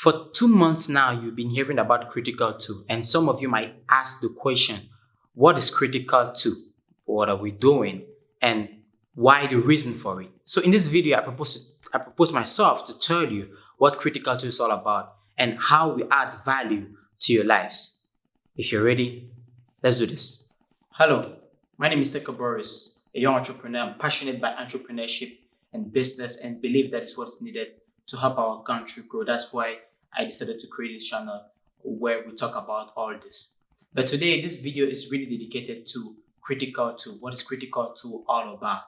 For 2 months now, you've been hearing about Critical 2, and some of you might ask the question, what is Critical 2? What are we doing? And why the reason for it? So in this video, I propose myself to tell you what Critical 2 is all about and how we add value to your lives. If you're ready, let's do this. Hello, my name is Seko Boris, a young entrepreneur. I'm passionate by entrepreneurship and business and believe that is what's needed to help our country grow. That's why I decided to create this channel where we talk about all this. But today, this video is really dedicated to Critical 2. What is Critical 2 all about?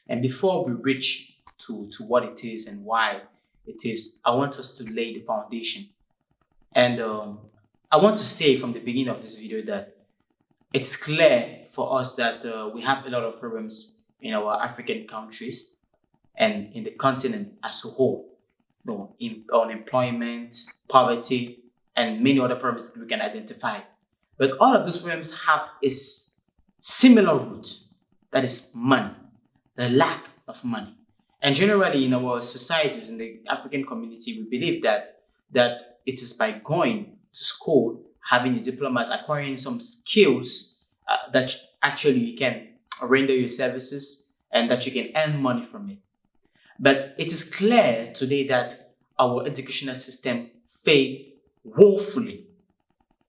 And before we reach to what it is and why it is, I want us to lay the foundation. And I want to say from the beginning of this video that it's clear for us that we have a lot of problems in our African countries and in the continent as a whole. In unemployment, poverty, and many other problems that we can identify. But all of those problems have a similar root, that is money, the lack of money. And generally in our societies, in the African community, we believe that it is by going to school, having a diploma, acquiring some skills that actually you can render your services and that you can earn money from it. But it is clear today that our educational system failed woefully.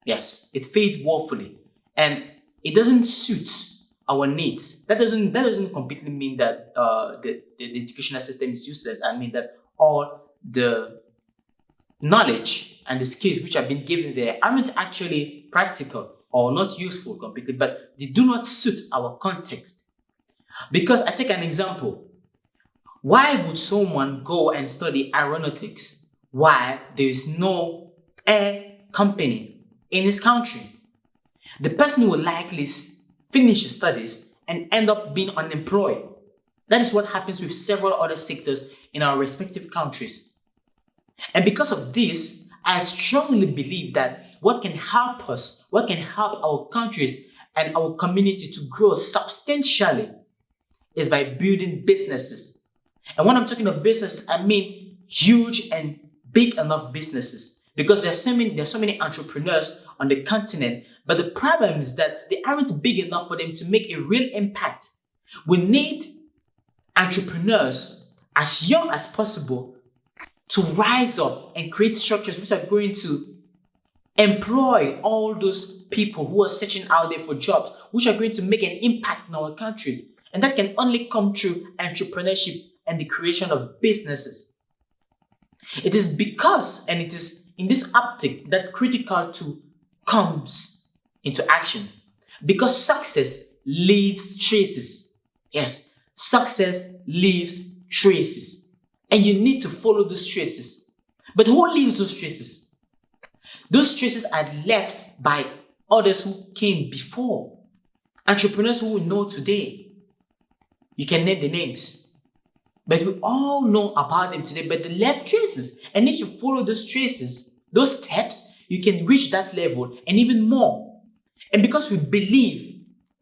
Yes, it failed woefully. And it doesn't suit our needs. That doesn't completely mean that the educational system is useless. I mean that all the knowledge and the skills which have been given there aren't actually practical or not useful completely, but they do not suit our context. Because I take an example. Why would someone go and study aeronautics while there is no air company in his country? The person will likely finish his studies and end up being unemployed. That is what happens with several other sectors in our respective countries. And because of this, I strongly believe that what can help us, what can help our countries and our community to grow substantially is by building businesses. And when I'm talking of businesses, I mean huge and big enough businesses. Because there's so many entrepreneurs on the continent, but the problem is that they aren't big enough for them to make a real impact. We need entrepreneurs as young as possible to rise up and create structures which are going to employ all those people who are searching out there for jobs, which are going to make an impact in our countries. And that can only come through entrepreneurship and the creation of businesses. It is because, and it is in this optic that Critical 2 comes into action. Because success leaves traces. Yes, success leaves traces. And you need to follow those traces. But who leaves those traces? Those traces are left by others who came before. Entrepreneurs who we know today. You can name the names. But we all know about them today, but they left traces. And if you follow those traces, those steps, you can reach that level and even more. And because we believe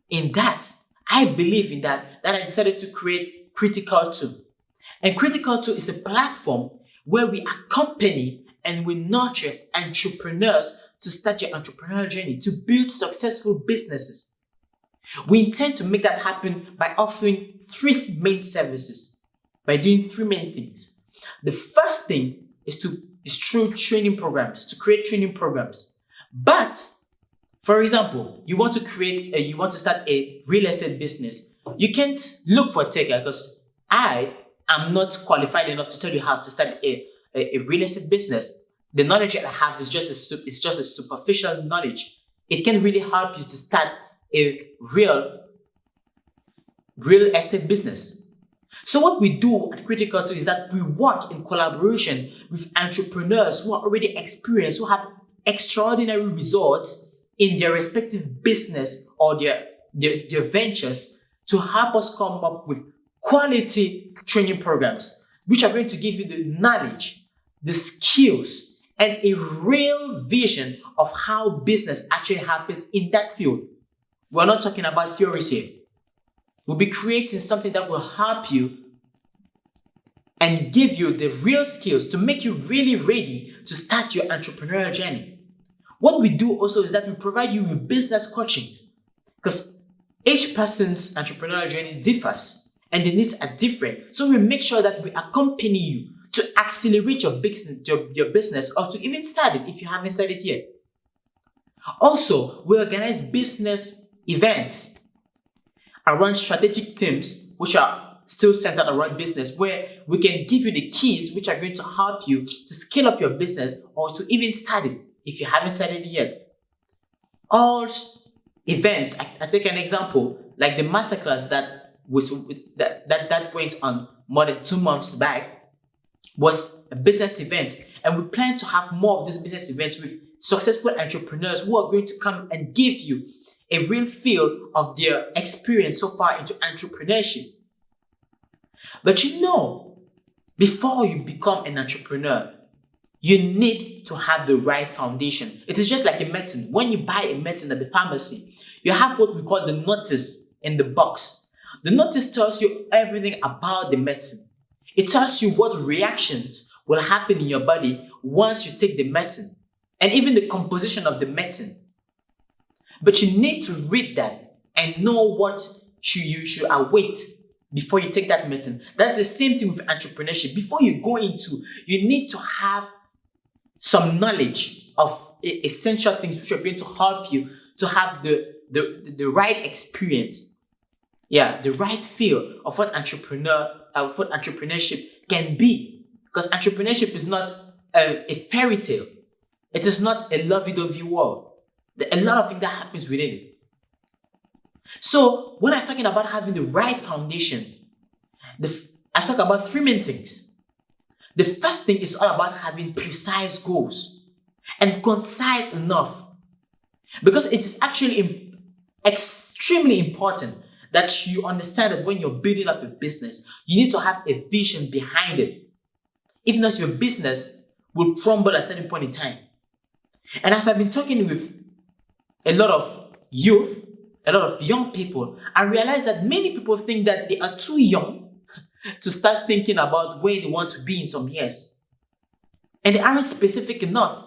in that, I believe in that I decided to create Critical 2. And Critical 2 is a platform where we accompany and we nurture entrepreneurs to start your entrepreneurial journey, to build successful businesses. We intend to make that happen by offering 3 main services. By doing 3 main things. The first thing is through training programs, to create training programs. But, for example, you want to start a real estate business. You can't look for a tech guy because I am not qualified enough to tell you how to start a real estate business. The knowledge that I have is just a superficial knowledge. It can really help you to start a real estate business. So what we do at Critical 2 is that we work in collaboration with entrepreneurs who are already experienced, who have extraordinary results in their respective business or their ventures to help us come up with quality training programs, which are going to give you the knowledge, the skills, and a real vision of how business actually happens in that field. We're not talking about theories here. We'll be creating something that will help you and give you the real skills to make you really ready to start your entrepreneurial journey. What we do also is that we provide you with business coaching, because each person's entrepreneurial journey differs and the needs are different. So we make sure that we accompany you to accelerate your business or to even start it if you haven't started yet. Also, we organize business events around strategic themes which are still centered around business, where we can give you the keys which are going to help you to scale up your business or to even start it if you haven't started it yet. All events, I take an example, like the masterclass that went on more than 2 months back, was a business event, and we plan to have more of these business events with successful entrepreneurs who are going to come and give you a real feel of their experience so far into entrepreneurship. But before you become an entrepreneur, you need to have the right foundation. It is just like a medicine. When you buy a medicine at the pharmacy, you have what we call the notice in the box. The notice tells you everything about the medicine. It tells you what reactions will happen in your body once you take the medicine, and even the composition of the medicine. But you need to read that and know what you should await before you take that medicine. That's the same thing with entrepreneurship. Before you go into, you need to have some knowledge of essential things which are going to help you to have the right experience, the right feel of what entrepreneurship can be. Because entrepreneurship is not a fairy tale. It is not a lovey-dovey world. There are a lot of things that happens within it. So when I'm talking about having the right foundation, I talk about 3 main things. The first thing is all about having precise goals and concise enough, because it is actually extremely important that you understand that when you're building up a business, you need to have a vision behind it. If not, your business will crumble at a certain point in time. And as I've been talking with a lot of youth, a lot of young people, I realize that many people think that they are too young to start thinking about where they want to be in some years. And they aren't specific enough.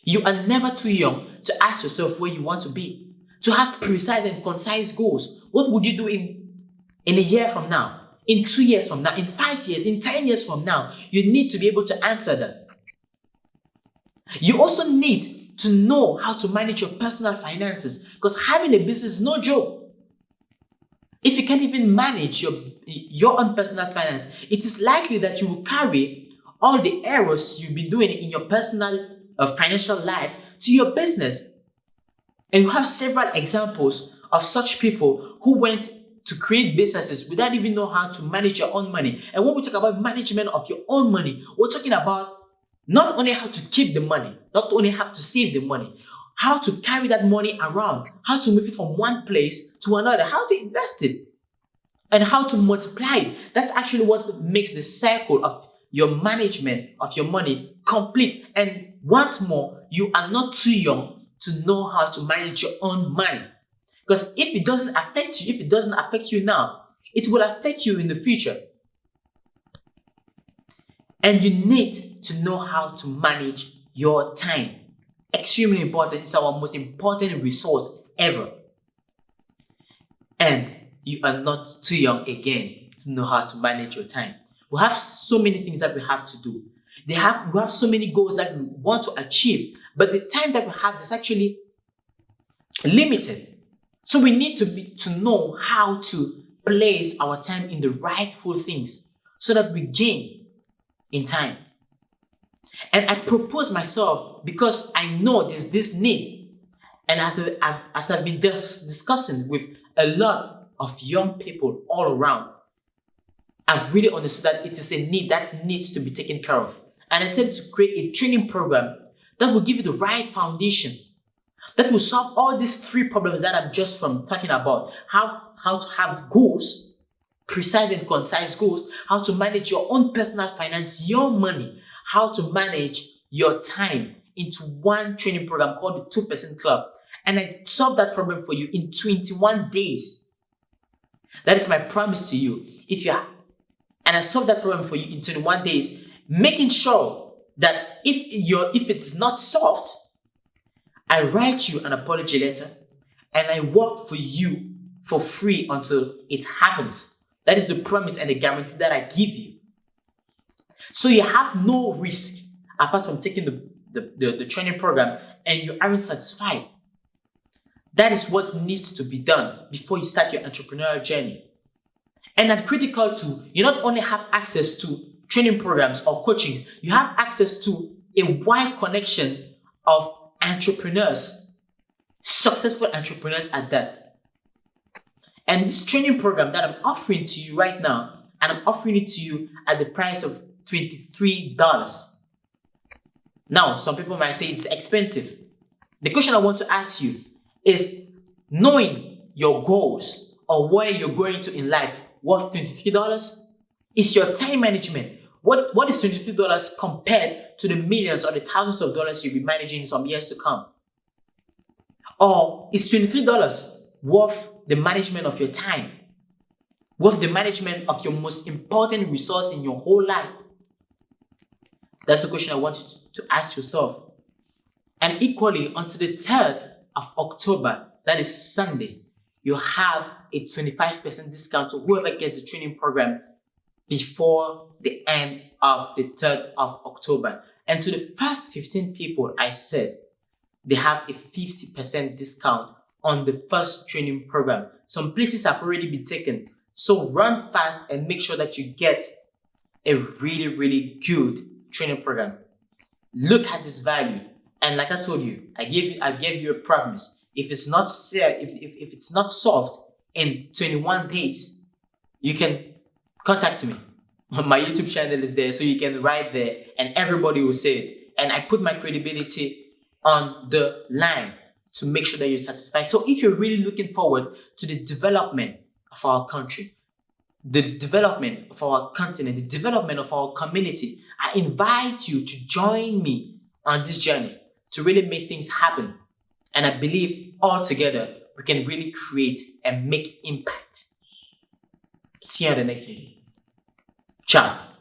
You are never too young to ask yourself where you want to be, to have precise and concise goals. What would you do in a year from now, in 2 years from now, in 5 years, in 10 years from now? You need to be able to answer that. You also need to know how to manage your personal finances, because having a business is no joke. If you can't even manage your own personal finance, it is likely that you will carry all the errors you've been doing in your personal financial life to your business. And you have several examples of such people who went to create businesses without even know how to manage your own money. And when we talk about management of your own money, we're talking about not only how to keep the money, not only how to save the money, how to carry that money around, how to move it from one place to another, how to invest it, and how to multiply it. That's actually what makes the cycle of your management of your money complete. And once more, you are not too young to know how to manage your own money. Because if it doesn't affect you now, it will affect you in the future. And you need to know how to manage your time. Extremely important. It's our most important resource ever. And you are not too young again to know how to manage your time. We have so many things that we have to do. We have so many goals that we want to achieve, but the time that we have is actually limited. So we need to know how to place our time in the rightful things so that we gain in time. And I propose myself because I know there's this need. And as I've been discussing with a lot of young people all around, I've really understood that it is a need that needs to be taken care of. And I decided to create a training program that will give you the right foundation, that will solve all these 3 problems that I'm just talking about. How to have goals, precise and concise goals, how to manage your own personal finance, your money, how to manage your time into one training program called the 2% Club. And I solved that problem for you in 21 days. That is my promise to you. And I solved that problem for you in 21 days, making sure that if it's not solved, I write you an apology letter and I work for you for free until it happens. That is the promise and the guarantee that I give you. So you have no risk apart from taking the training program and you aren't satisfied. That is what needs to be done before you start your entrepreneurial journey. And at Critical2, you not only have access to training programs or coaching, you have access to a wide connection of entrepreneurs, successful entrepreneurs at that. And this training program that I'm offering to you right now, and I'm offering it to you at the price of $23. Now, some people might say it's expensive. The question I want to ask you is, knowing your goals or where you're going to in life worth $23? Is your time management, what is $23 compared to the millions or the thousands of dollars you'll be managing in some years to come? Or is $23 worth the management of your time? Worth the management of your most important resource in your whole life? That's the question I want you to ask yourself. And equally, until the 3rd of October, that is Sunday, you have a 25% discount to whoever gets the training program before the end of the 3rd of October. And to the first 15 people, I said they have a 50% discount on the first training program. Some places have already been taken. So run fast and make sure that you get a really, really good training program. Look at this value. And like I told you, I gave you a promise. If it's not if it's not solved in 21 days, you can contact me. My YouTube channel is there, so you can write there and everybody will say it. And I put my credibility on the line to make sure that you're satisfied. So if you're really looking forward to the development of our country, the development of our continent, the development of our community, I invite you to join me on this journey to really make things happen. And I believe all together we can really create and make impact. See you on the next video. Ciao.